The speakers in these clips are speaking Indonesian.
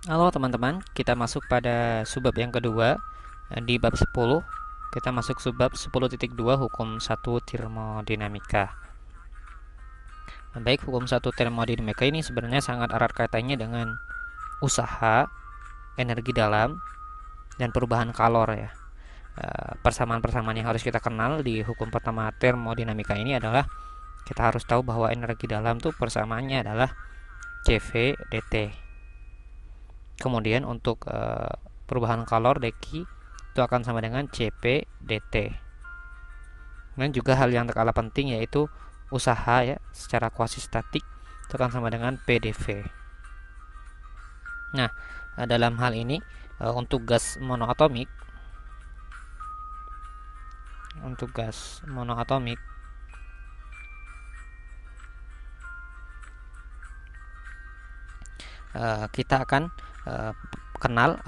Halo teman-teman, kita masuk pada subbab yang kedua. Di bab 10, kita masuk subbab 10.2 hukum 1 termodinamika. Baik, hukum 1 termodinamika ini sebenarnya sangat erat kaitannya dengan usaha, energi dalam, dan perubahan kalor ya. Persamaan-persamaan yang harus kita kenal di hukum pertama termodinamika ini adalah kita harus tahu bahwa energi dalam tuh persamaannya adalah CV dt. Kemudian untuk perubahan kalor dq itu akan sama dengan CP dt. Dan juga hal yang tak kalah penting yaitu usaha ya secara kuasi-statik itu akan sama dengan PdV. Nah, dalam hal ini untuk gas monoatomik kita akan kenal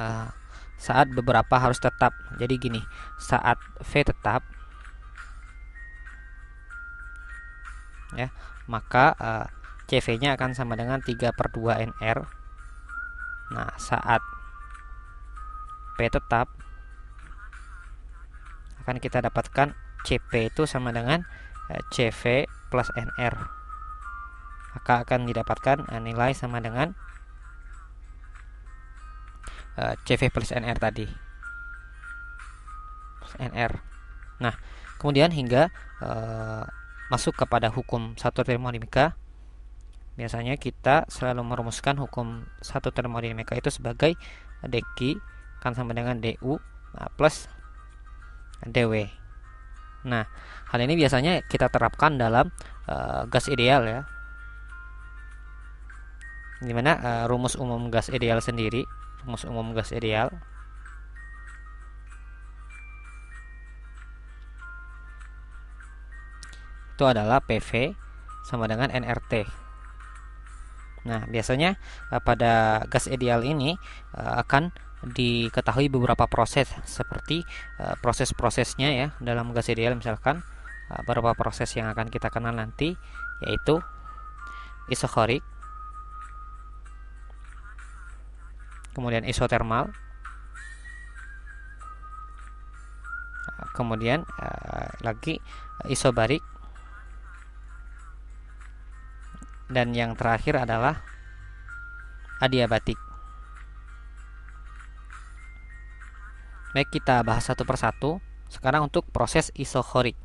saat beberapa harus tetap. Jadi gini, saat V tetap ya, maka CV-nya akan sama dengan 3/2 NR. Nah, saat P tetap akan kita dapatkan CP itu sama dengan CV plus NR. Maka akan didapatkan nilai sama dengan CV plus NR tadi. Plus NR. Nah, kemudian hingga masuk kepada hukum 1 termodinamika, biasanya kita selalu merumuskan hukum 1 termodinamika itu sebagai dq kan sama dengan du plus dw. Nah, hal ini biasanya kita terapkan dalam gas ideal ya, dimana rumus umum gas ideal sendiri, rumus umum gas ideal itu adalah PV sama dengan nRT. Nah, biasanya pada gas ideal ini akan diketahui beberapa proses seperti proses-prosesnya ya dalam gas ideal, misalkan beberapa proses yang akan kita kenal nanti yaitu isokorik, kemudian isotermal, kemudian lagi isobarik, dan yang terakhir adalah adiabatik. Baik, kita bahas satu persatu. Sekarang untuk proses isokorik.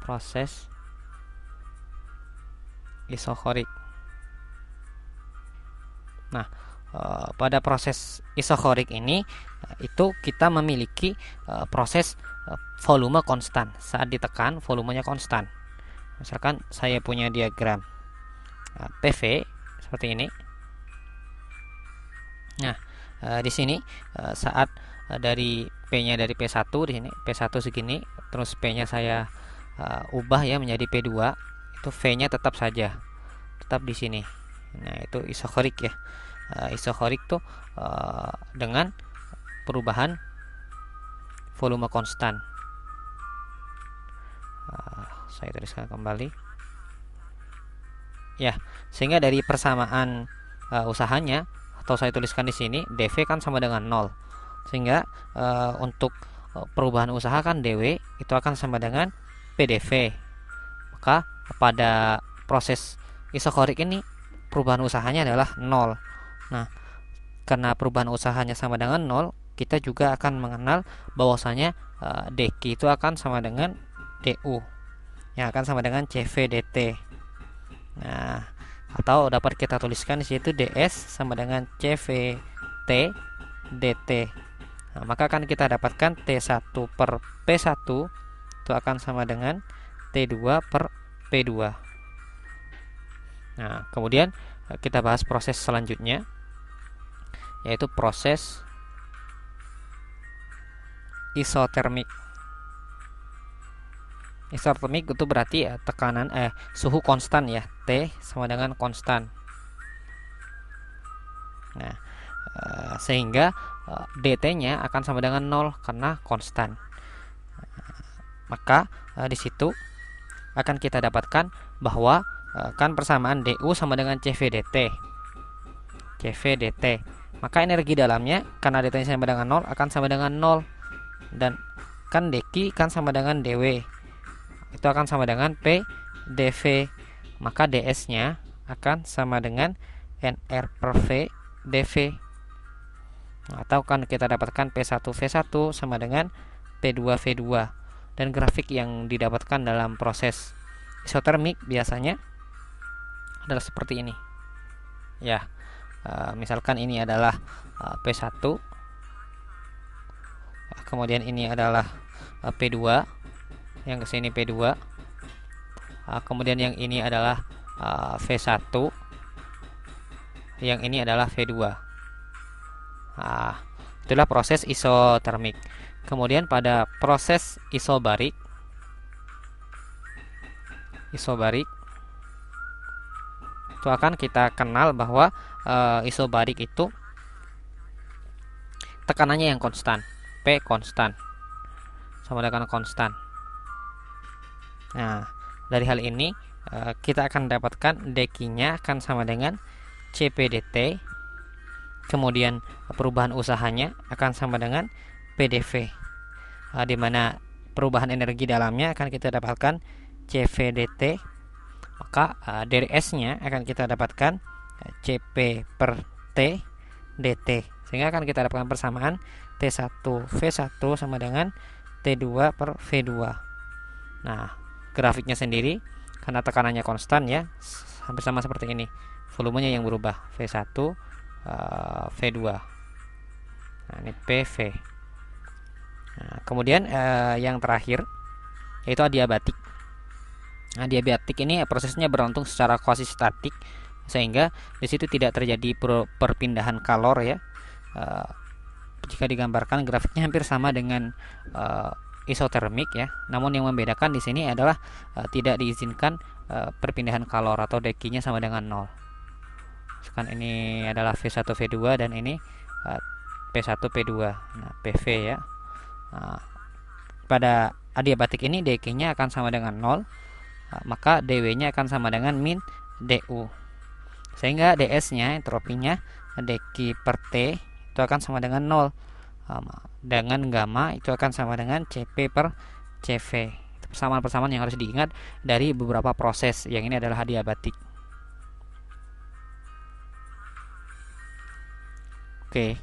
Proses isokorik. Nah, pada proses isokorik ini itu kita memiliki proses volume konstan. Saat ditekan volumenya konstan. Misalkan saya punya diagram PV seperti ini. Nah, di sini saat dari P-nya dari P1 di sini P1 segini, terus P-nya saya ubah ya menjadi P2, itu V-nya tetap saja, tetap di sini. Nah, itu isokorik ya. Isokorik tuh dengan perubahan volume konstan. Saya tuliskan kembali. Ya, sehingga dari persamaan usahanya atau saya tuliskan di sini dV kan sama dengan 0. Sehingga untuk perubahan usaha kan dW itu akan sama dengan PdV. Maka pada proses isokorik ini perubahan usahanya adalah 0. Nah, karena perubahan usahanya sama dengan 0, kita juga akan mengenal bahwasanya dq itu akan sama dengan du yang akan sama dengan CV dt. Nah, atau dapat kita tuliskan di situ ds sama dengan CV T dt. Nah, maka akan kita dapatkan T1 per P1 itu akan sama dengan T2 per P2. Nah, kemudian kita bahas proses selanjutnya, yaitu proses isotermik. Isotermik itu berarti tekanan suhu konstan ya, T sama dengan konstan. Nah, sehingga dt-nya akan sama dengan 0 karena konstan. Maka di situ akan kita dapatkan bahwa kan persamaan du sama dengan CV dt. CV dt. maka energi dalamnya karena dT sama dengan 0 akan sama dengan 0, dan kan dq kan sama dengan dw, itu akan sama dengan P dV, maka ds nya akan sama dengan nR per V dV, atau kan kita dapatkan P1 V1 sama dengan P2 V2. Dan grafik yang didapatkan dalam proses isotermik biasanya adalah seperti ini ya. Misalkan ini adalah P1, kemudian ini adalah P2, yang kesini P2, kemudian yang ini adalah V1, yang ini adalah V2. Itulah proses isotermik. Kemudian pada proses isobarik itu akan kita kenal bahwa isobarik itu tekanannya yang konstan, P konstan, sama dengan konstan. Nah, dari hal ini kita akan dapatkan dq-nya akan sama dengan Cp dt, kemudian perubahan usahanya akan sama dengan PdV, di mana perubahan energi dalamnya akan kita dapatkan Cv dt, maka dari S-nya akan kita dapatkan Cp per T dt, sehingga akan kita dapatkan persamaan T1 V1 sama dengan T2 per V2. Nah, grafiknya sendiri karena tekanannya konstan ya, hampir sama seperti ini. Volumenya yang berubah, V1 V2. Nah, ini PV. Nah, kemudian yang terakhir yaitu adiabatik. Nah, adiabatik ini prosesnya berlangsung secara kuasi statik, sehingga di situ tidak terjadi perpindahan kalor ya. Jika digambarkan grafiknya hampir sama dengan isotermik ya. Namun yang membedakan di sini adalah tidak diizinkan perpindahan kalor atau dq-nya sama dengan 0. Sekarang ini adalah V1 V2 dan ini P1 P2. Nah, PV ya. Nah, pada adiabatik ini dq-nya akan sama dengan 0, maka dw-nya akan sama dengan min du, sehingga ds-nya entropinya dq per T itu akan sama dengan 0, dengan gamma itu akan sama dengan Cp per Cv. Itu persamaan-persamaan yang harus diingat dari beberapa proses. Yang ini adalah adiabatik. Oke.